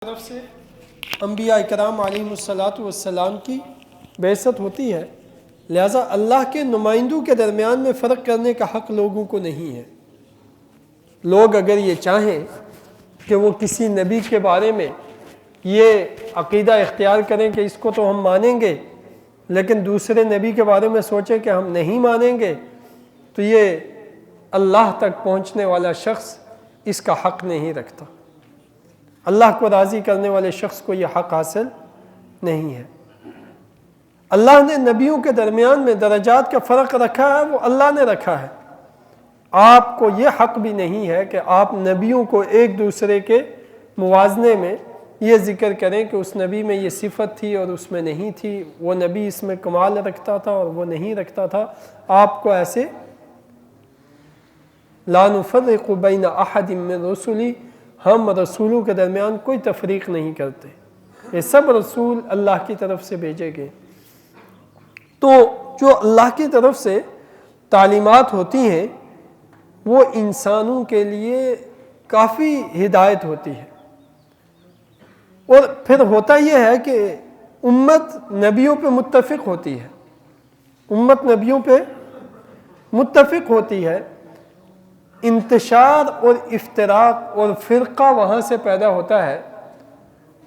طرف سے انبیاء کرام علیہم الصلاۃ والسلام کی بعثت ہوتی ہے، لہٰذا اللہ کے نمائندوں کے درمیان میں فرق کرنے کا حق لوگوں کو نہیں ہے۔ لوگ اگر یہ چاہیں کہ وہ کسی نبی کے بارے میں یہ عقیدہ اختیار کریں کہ اس کو تو ہم مانیں گے، لیکن دوسرے نبی کے بارے میں سوچیں کہ ہم نہیں مانیں گے، تو یہ اللہ تک پہنچنے والا شخص اس کا حق نہیں رکھتا۔ اللہ کو راضی کرنے والے شخص کو یہ حق حاصل نہیں ہے۔ اللہ نے نبیوں کے درمیان میں درجات کا فرق رکھا ہے، وہ اللہ نے رکھا ہے۔ آپ کو یہ حق بھی نہیں ہے کہ آپ نبیوں کو ایک دوسرے کے موازنے میں یہ ذکر کریں کہ اس نبی میں یہ صفت تھی اور اس میں نہیں تھی، وہ نبی اس میں کمال رکھتا تھا اور وہ نہیں رکھتا تھا۔ آپ کو ایسے لا نفرق بین احد من رسلی، ہم رسولوں کے درمیان کوئی تفریق نہیں کرتے، یہ سب رسول اللہ کی طرف سے بھیجے گئے۔ تو جو اللہ کی طرف سے تعلیمات ہوتی ہیں وہ انسانوں کے لیے کافی ہدایت ہوتی ہے، اور پھر ہوتا یہ ہے کہ امت نبیوں پہ متفق ہوتی ہے، امت نبیوں پہ متفق ہوتی ہے۔ انتشار اور افتراق اور فرقہ وہاں سے پیدا ہوتا ہے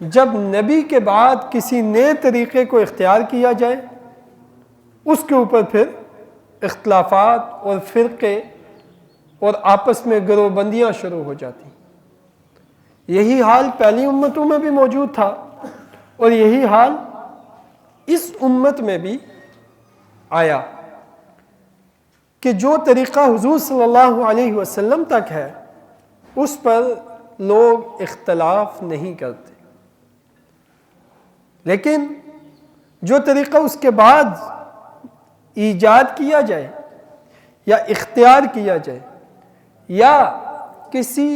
جب نبی کے بعد کسی نئے طریقے کو اختیار کیا جائے، اس کے اوپر پھر اختلافات اور فرقے اور آپس میں گروہ بندیاں شروع ہو جاتی۔ یہی حال پہلی امتوں میں بھی موجود تھا اور یہی حال اس امت میں بھی آیا کہ جو طریقہ حضور صلی اللہ علیہ وسلم تک ہے اس پر لوگ اختلاف نہیں کرتے، لیکن جو طریقہ اس کے بعد ایجاد کیا جائے یا اختیار کیا جائے یا کسی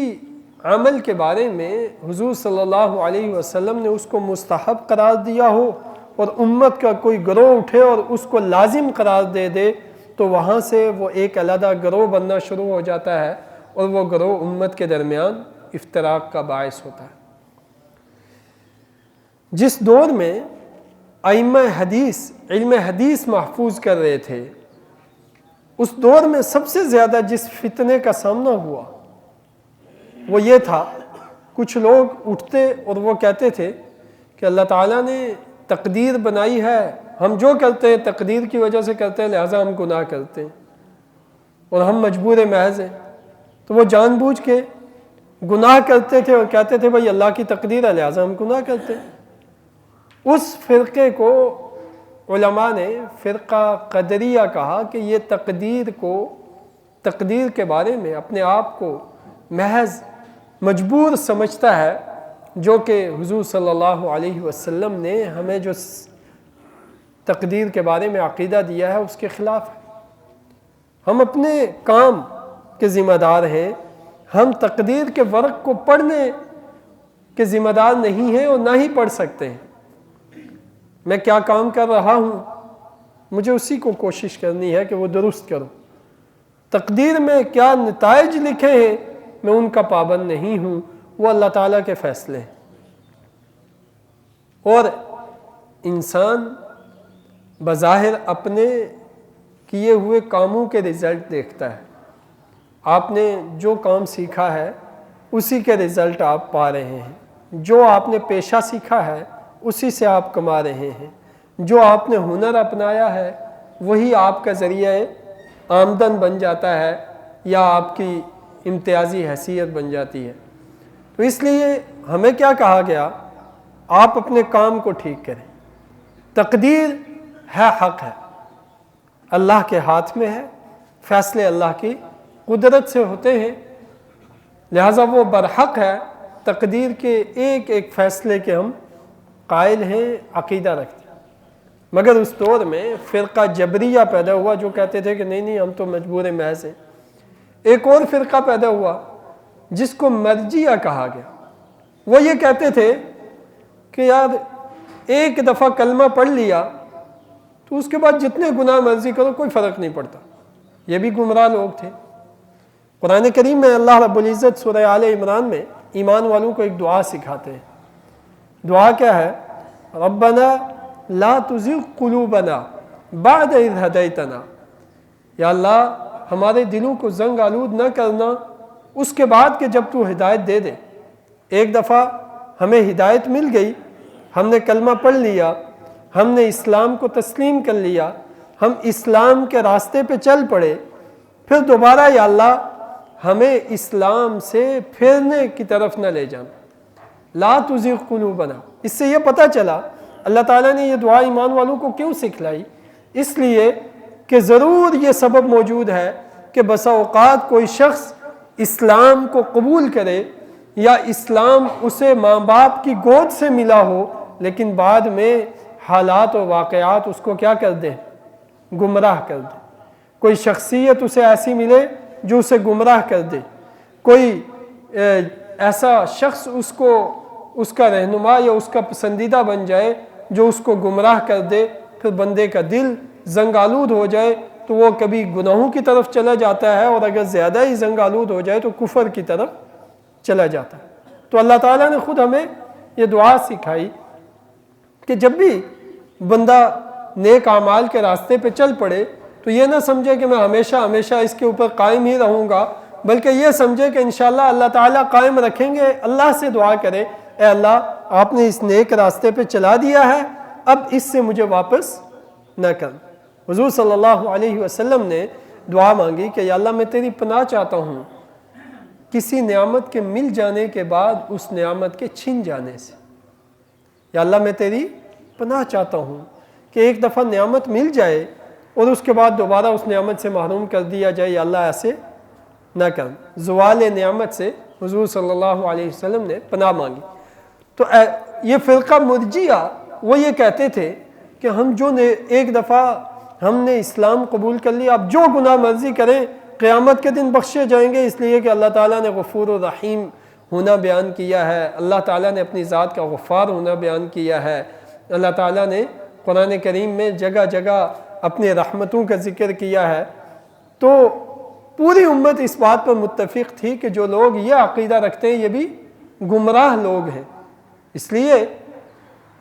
عمل کے بارے میں حضور صلی اللہ علیہ وسلم نے اس کو مستحب قرار دیا ہو اور امت کا کوئی گروہ اٹھے اور اس کو لازم قرار دے دے، تو وہاں سے وہ ایک علیحدہ گروہ بننا شروع ہو جاتا ہے اور وہ گروہ امت کے درمیان افتراق کا باعث ہوتا ہے۔ جس دور میں ائمہ حدیث علم حدیث محفوظ کر رہے تھے، اس دور میں سب سے زیادہ جس فتنے کا سامنا ہوا وہ یہ تھا، کچھ لوگ اٹھتے اور وہ کہتے تھے کہ اللہ تعالیٰ نے تقدیر بنائی ہے، ہم جو کرتے ہیں تقدیر کی وجہ سے کرتے ہیں، لہٰذا ہم گناہ کرتے ہیں اور ہم مجبور محض ہیں۔ تو وہ جان بوجھ کے گناہ کرتے تھے اور کہتے تھے بھائی اللہ کی تقدیر ہے لہٰذا ہم گناہ کرتے ہیں۔ اس فرقے کو علماء نے فرقہ قدریہ کہا کہ یہ تقدیر کے بارے میں اپنے آپ کو محض مجبور سمجھتا ہے، جو کہ حضور صلی اللہ علیہ وسلم نے ہمیں جو تقدیر کے بارے میں عقیدہ دیا ہے اس کے خلاف ہے۔ ہم اپنے کام کے ذمہ دار ہیں، ہم تقدیر کے ورق کو پڑھنے کے ذمہ دار نہیں ہیں اور نہ ہی پڑھ سکتے ہیں۔ میں کیا کام کر رہا ہوں مجھے اسی کو کوشش کرنی ہے کہ وہ درست کروں۔ تقدیر میں کیا نتائج لکھے ہیں میں ان کا پابند نہیں ہوں، وہ اللہ تعالیٰ کے فیصلے ہیں۔ اور انسان بظاہر اپنے کیے ہوئے کاموں کے رزلٹ دیکھتا ہے، آپ نے جو کام سیکھا ہے اسی کے رزلٹ آپ پا رہے ہیں، جو آپ نے پیشہ سیکھا ہے اسی سے آپ کما رہے ہیں، جو آپ نے ہنر اپنایا ہے وہی آپ کا ذریعہ آمدن بن جاتا ہے یا آپ کی امتیازی حیثیت بن جاتی ہے۔ تو اس لیے ہمیں کیا کہا گیا، آپ اپنے کام کو ٹھیک کریں۔ تقدیر ہے، حق ہے، اللہ کے ہاتھ میں ہے، فیصلے اللہ کی قدرت سے ہوتے ہیں، لہٰذا وہ برحق ہے۔ تقدیر کے ایک ایک فیصلے کے ہم قائل ہیں، عقیدہ رکھتے ہیں۔ مگر اس دور میں فرقہ جبریہ پیدا ہوا جو کہتے تھے کہ نہیں ہم تو مجبور محض ہیں۔ ایک اور فرقہ پیدا ہوا جس کو مرجیہ کہا گیا، وہ یہ کہتے تھے کہ یار ایک دفعہ کلمہ پڑھ لیا تو اس کے بعد جتنے گناہ مرضی کرو کوئی فرق نہیں پڑتا۔ یہ بھی گمراہ لوگ تھے۔ قرآن کریم میں اللہ رب العزت سورہ آل عمران میں ایمان والوں کو ایک دعا سکھاتے ہیں، دعا کیا ہے؟ ربنا لا تزغ قلوبنا بعد اذ ہدیتنا، یا اللہ ہمارے دلوں کو زنگ آلود نہ کرنا اس کے بعد کہ جب تو ہدایت دے دے۔ ایک دفعہ ہمیں ہدایت مل گئی، ہم نے کلمہ پڑھ لیا، ہم نے اسلام کو تسلیم کر لیا، ہم اسلام کے راستے پہ چل پڑے، پھر دوبارہ یا اللہ ہمیں اسلام سے پھرنے کی طرف نہ لے جانا، لا تزغ قلوبنا۔ اس سے یہ پتہ چلا اللہ تعالیٰ نے یہ دعا ایمان والوں کو کیوں سکھلائی، اس لیے کہ ضرور یہ سبب موجود ہے کہ بسا اوقات کوئی شخص اسلام کو قبول کرے یا اسلام اسے ماں باپ کی گود سے ملا ہو، لیکن بعد میں حالات و واقعات اس کو کیا کر دیں؟ گمراہ کر دیں۔ کوئی شخصیت اسے ایسی ملے جو اسے گمراہ کر دے، کوئی ایسا شخص اس کا رہنما یا اس کا پسندیدہ بن جائے جو اس کو گمراہ کر دے، پھر بندے کا دل زنگ آلود ہو جائے تو وہ کبھی گناہوں کی طرف چلا جاتا ہے، اور اگر زیادہ ہی زنگ آلود ہو جائے تو کفر کی طرف چلا جاتا ہے۔ تو اللہ تعالیٰ نے خود ہمیں یہ دعا سکھائی کہ جب بھی بندہ نیک اعمال کے راستے پہ چل پڑے تو یہ نہ سمجھے کہ میں ہمیشہ ہمیشہ اس کے اوپر قائم ہی رہوں گا، بلکہ یہ سمجھے کہ انشاءاللہ اللہ تعالیٰ قائم رکھیں گے۔ اللہ سے دعا کرے، اے اللہ آپ نے اس نیک راستے پہ چلا دیا ہے، اب اس سے مجھے واپس نہ کر۔ حضور صلی اللہ علیہ وسلم نے دعا مانگی کہ یا اللہ میں تیری پناہ چاہتا ہوں کسی نعمت کے مل جانے کے بعد اس نعمت کے چھن جانے سے۔ یا اللہ میں تیری پناہ چاہتا ہوں کہ ایک دفعہ نعمت مل جائے اور اس کے بعد دوبارہ اس نعمت سے محروم کر دیا جائے، یا اللہ ایسے نہ کر۔ زوال نعمت سے حضور صلی اللہ علیہ وسلم نے پناہ مانگی۔ تو یہ فرقہ مرجیہ وہ یہ کہتے تھے کہ ہم جو ایک دفعہ ہم نے اسلام قبول کر لیا، اب جو گناہ مرضی کریں قیامت کے دن بخشے جائیں گے، اس لیے کہ اللہ تعالیٰ نے غفور و رحیم ہونا بیان کیا ہے، اللہ تعالیٰ نے اپنی ذات کا غفار ہونا بیان کیا ہے، اللہ تعالیٰ نے قرآن کریم میں جگہ جگہ اپنے رحمتوں کا ذکر کیا ہے۔ تو پوری امت اس بات پر متفق تھی کہ جو لوگ یہ عقیدہ رکھتے ہیں یہ بھی گمراہ لوگ ہیں، اس لیے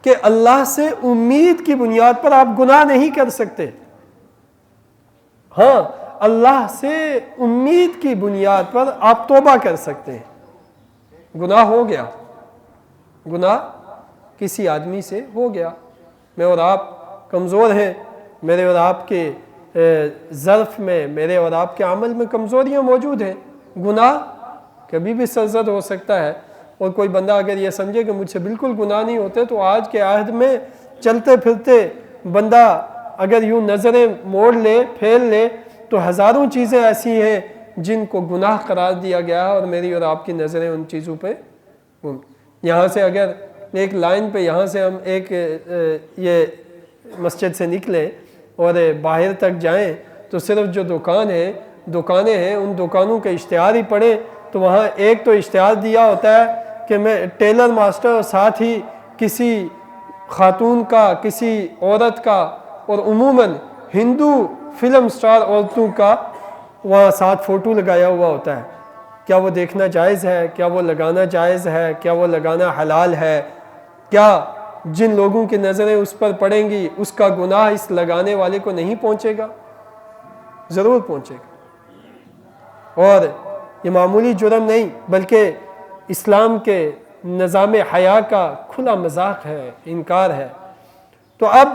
کہ اللہ سے امید کی بنیاد پر آپ گناہ نہیں کر سکتے۔ ہاں، اللہ سے امید کی بنیاد پر آپ توبہ کر سکتے ہیں۔ گناہ ہو گیا، گناہ کسی آدمی سے ہو گیا، میں اور آپ کمزور ہیں، میرے اور آپ کے ظرف میں، میرے اور آپ کے عمل میں کمزوریاں موجود ہیں، گناہ کبھی بھی سرزد ہو سکتا ہے۔ اور کوئی بندہ اگر یہ سمجھے کہ مجھ سے بالکل گناہ نہیں ہوتے تو آج کے عہد میں چلتے پھرتے بندہ اگر یوں نظریں موڑ لے پھیر لے تو ہزاروں چیزیں ایسی ہیں جن کو گناہ قرار دیا گیا ہے، اور میری اور آپ کی نظریں ان چیزوں پہ یہاں سے اگر ایک لائن پہ یہاں سے ہم ایک یہ مسجد سے نکلیں اور باہر تک جائیں تو صرف جو دکانیں ہیں ان دکانوں کے اشتہار ہی پڑھیں تو وہاں ایک تو اشتہار دیا ہوتا ہے کہ میں ٹیلر ماسٹر، اور ساتھ ہی کسی خاتون کا، کسی عورت کا، اور عموماً ہندو فلم سٹار عورتوں کا وہاں ساتھ فوٹو لگایا ہوا ہوتا ہے۔ کیا وہ دیکھنا جائز ہے؟ کیا وہ لگانا جائز ہے؟ کیا وہ لگانا حلال ہے؟ کیا جن لوگوں کی نظریں اس پر پڑیں گی اس کا گناہ اس لگانے والے کو نہیں پہنچے گا؟ ضرور پہنچے گا، اور یہ معمولی جرم نہیں بلکہ اسلام کے نظام حیا کا کھلا مذاق ہے، انکار ہے۔ تو اب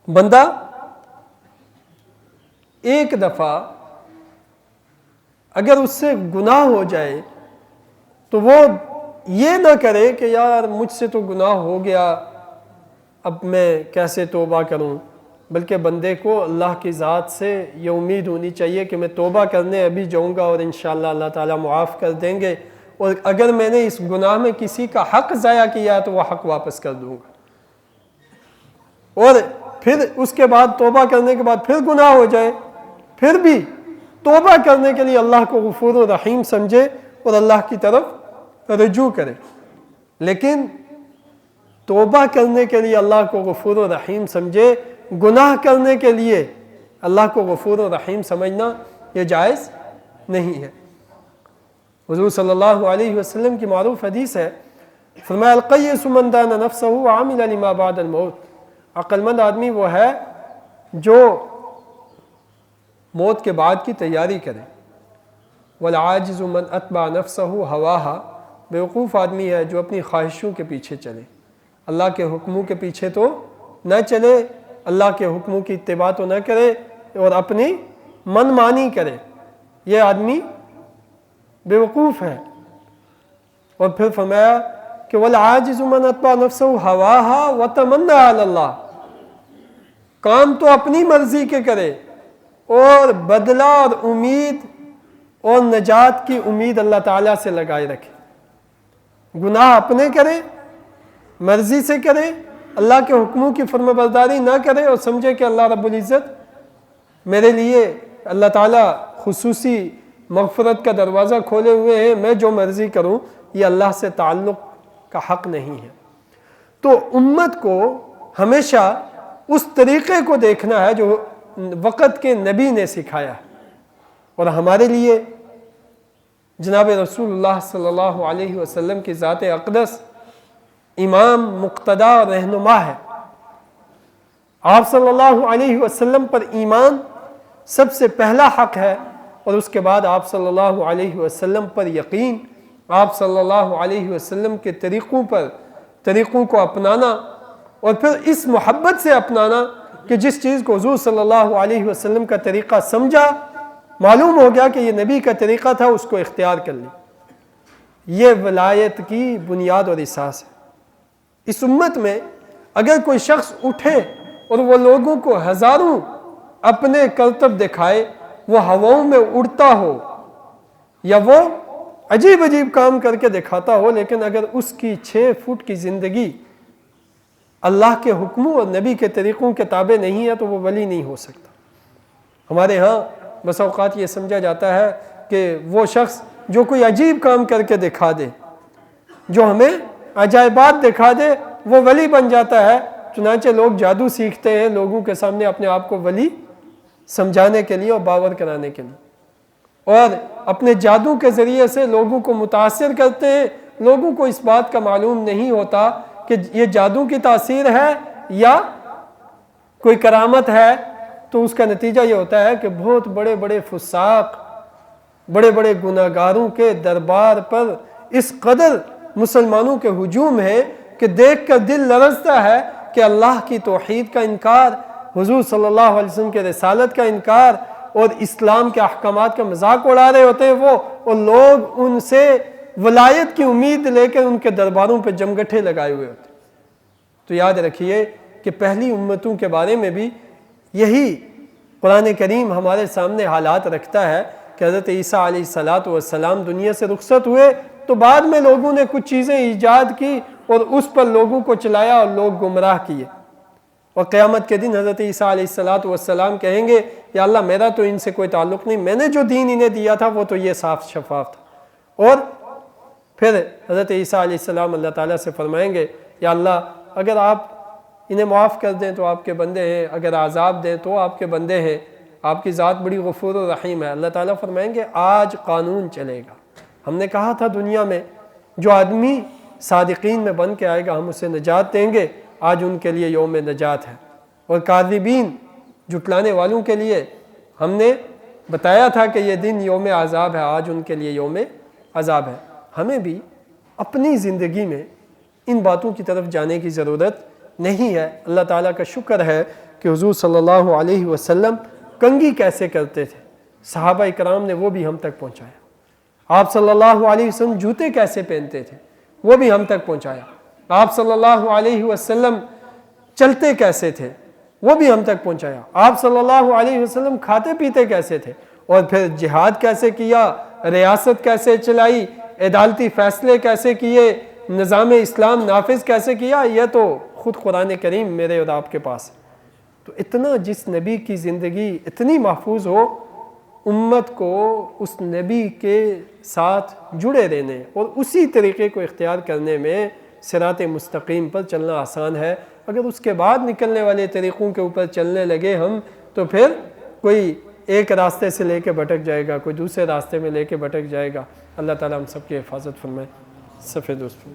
بندہ ایک دفعہ اگر اس سے گناہ ہو جائے تو وہ یہ نہ کرے کہ یار مجھ سے تو گناہ ہو گیا، اب میں کیسے توبہ کروں، بلکہ بندے کو اللہ کی ذات سے یہ امید ہونی چاہیے کہ میں توبہ کرنے ابھی جاؤں گا اور انشاءاللہ اللہ تعالیٰ معاف کر دیں گے، اور اگر میں نے اس گناہ میں کسی کا حق ضائع کیا تو وہ حق واپس کر دوں گا۔ اور پھر اس کے بعد توبہ کرنے کے بعد پھر گناہ ہو جائے، پھر بھی توبہ کرنے کے لیے اللہ کو غفور و رحیم سمجھے اور اللہ کی طرف رجوع کرے۔ لیکن توبہ کرنے کے لیے اللہ کو غفور و رحیم سمجھے، گناہ کرنے کے لیے اللہ کو غفور و رحیم سمجھنا یہ جائز نہیں ہے۔ حضور صلی اللہ علیہ وسلم کی معروف حدیث ہے، فرمایا القیس من دان نفسہ وعمل لما بعد الموت، عقل مند آدمی وہ ہے جو موت کے بعد کی تیاری کرے۔ والعاجز من اتبع نفسہ ہواہا، بیوقوف آدمی ہے جو اپنی خواہشوں کے پیچھے چلے، اللہ کے حکموں کے پیچھے تو نہ چلے، اللہ کے حکموں کی اتباع تو نہ کرے اور اپنی من مانی کرے، یہ آدمی بیوقوف ہے۔ اور پھر فرمایا کہ والعاجز من اتبع نفسہ ہواہا وتمنى علی اللہ، کام تو اپنی مرضی کے کرے اور بدلہ اور امید اور نجات کی امید اللہ تعالیٰ سے لگائے رکھے، گناہ اپنے کرے، مرضی سے کرے، اللہ کے حکموں کی فرما برداری نہ کرے اور سمجھے کہ اللہ رب العزت میرے لیے اللہ تعالیٰ خصوصی مغفرت کا دروازہ کھولے ہوئے ہیں، میں جو مرضی کروں یہ اللہ سے تعلق کا حق نہیں ہے۔ تو امت کو ہمیشہ اس طریقے کو دیکھنا ہے جو وقت کے نبی نے سکھایا ہے، اور ہمارے لیے جناب رسول اللہ صلی اللہ علیہ وسلم کی ذات اقدس امام مقتدیٰ اور رہنما ہے۔ آپ صلی اللہ علیہ وسلم پر ایمان سب سے پہلا حق ہے، اور اس کے بعد آپ صلی اللہ علیہ وسلم پر یقین، آپ صلی اللہ علیہ وسلم کے طریقوں کو اپنانا، اور پھر اس محبت سے اپنانا کہ جس چیز کو حضور صلی اللہ علیہ وسلم کا طریقہ سمجھا، معلوم ہو گیا کہ یہ نبی کا طریقہ تھا، اس کو اختیار کر لی۔ یہ ولایت کی بنیاد اور اساس ہے۔ اس امت میں اگر کوئی شخص اٹھے اور وہ لوگوں کو ہزاروں اپنے کرتب دکھائے، وہ ہواؤں میں اڑتا ہو یا وہ عجیب عجیب کام کر کے دکھاتا ہو، لیکن اگر اس کی 6 فٹ کی زندگی اللہ کے حکموں اور نبی کے طریقوں کے تابع نہیں ہے تو وہ ولی نہیں ہو سکتا۔ ہمارے ہاں بس اوقات یہ سمجھا جاتا ہے کہ وہ شخص جو کوئی عجیب کام کر کے دکھا دے، جو ہمیں عجائبات دکھا دے، وہ ولی بن جاتا ہے۔ چنانچہ لوگ جادو سیکھتے ہیں لوگوں کے سامنے اپنے آپ کو ولی سمجھانے کے لیے اور باور کرانے کے لیے، اور اپنے جادو کے ذریعے سے لوگوں کو متاثر کرتے ہیں۔ لوگوں کو اس بات کا معلوم نہیں ہوتا کہ یہ جادو کی تاثیر ہے یا کوئی کرامت ہے، تو اس کا نتیجہ یہ ہوتا ہے کہ بہت بڑے بڑے فساق، بڑے بڑے گناہگاروں کے دربار پر اس قدر مسلمانوں کے ہجوم ہے کہ دیکھ کر دل لرزتا ہے کہ اللہ کی توحید کا انکار، حضور صلی اللہ علیہ وسلم کے رسالت کا انکار اور اسلام کے احکامات کا مذاق اڑا رہے ہوتے ہیں وہ، اور لوگ ان سے ولایت کی امید لے کر ان کے درباروں پہ جمگٹھے لگائے ہوئے ہوتے ہیں۔ تو یاد رکھیے کہ پہلی امتوں کے بارے میں بھی یہی قرآن کریم ہمارے سامنے حالات رکھتا ہے کہ حضرت عیسیٰ علیہ السلام دنیا سے رخصت ہوئے تو بعد میں لوگوں نے کچھ چیزیں ایجاد کی اور اس پر لوگوں کو چلایا اور لوگ گمراہ کیے، اور قیامت کے دن حضرت عیسیٰ علیہ السلام کہیں گے یا اللہ میرا تو ان سے کوئی تعلق نہیں، میں نے جو دین انہیں دیا تھا وہ تو یہ صاف شفاف تھا۔ اور پھر حضرت عیسیٰ علیہ السلام اللہ تعالیٰ سے فرمائیں گے یا اللہ اگر آپ انہیں معاف کر دیں تو آپ کے بندے ہیں، اگر عذاب دیں تو آپ کے بندے ہیں، آپ کی ذات بڑی غفور و رحیم ہے۔ اللہ تعالیٰ فرمائیں گے آج قانون چلے گا، ہم نے کہا تھا دنیا میں جو آدمی صادقین میں بن کے آئے گا ہم اسے نجات دیں گے، آج ان کے لیے یوم نجات ہے، اور کاذبین جھٹلانے والوں کے لیے ہم نے بتایا تھا کہ یہ دن یوم عذاب ہے، آج ان کے لیے یوم عذاب ہے۔ ہمیں بھی اپنی زندگی میں ان باتوں کی طرف جانے کی ضرورت نہیں ہے۔ اللہ تعالیٰ کا شکر ہے کہ حضور صلی اللہ علیہ وسلم کنگھی کیسے کرتے تھے، صحابہ اکرام نے وہ بھی ہم تک پہنچایا۔ آپ صلی اللہ علیہ وسلم جوتے کیسے پہنتے تھے وہ بھی ہم تک پہنچایا۔ آپ صلی اللہ علیہ وسلم چلتے کیسے تھے وہ بھی ہم تک پہنچایا۔ آپ صلی اللہ علیہ وسلم کھاتے پیتے کیسے تھے، اور پھر جہاد کیسے کیا، ریاست کیسے چلائی، عدالتی فیصلے کیسے کیے، نظام اسلام نافذ کیسے کیا، یہ تو خود قرآن کریم میرے اور آپ کے پاس ہے۔ تو اتنا جس نبی کی زندگی اتنی محفوظ ہو، امت کو اس نبی کے ساتھ جڑے رہنے اور اسی طریقے کو اختیار کرنے میں صراط مستقیم پر چلنا آسان ہے۔ اگر اس کے بعد نکلنے والے طریقوں کے اوپر چلنے لگے ہم تو پھر کوئی ایک راستے سے لے کے بھٹک جائے گا، کوئی دوسرے راستے میں لے کے بھٹک جائے گا۔ اللہ تعالیٰ ہم سب کی حفاظت فرمائے۔ صفحہ دوست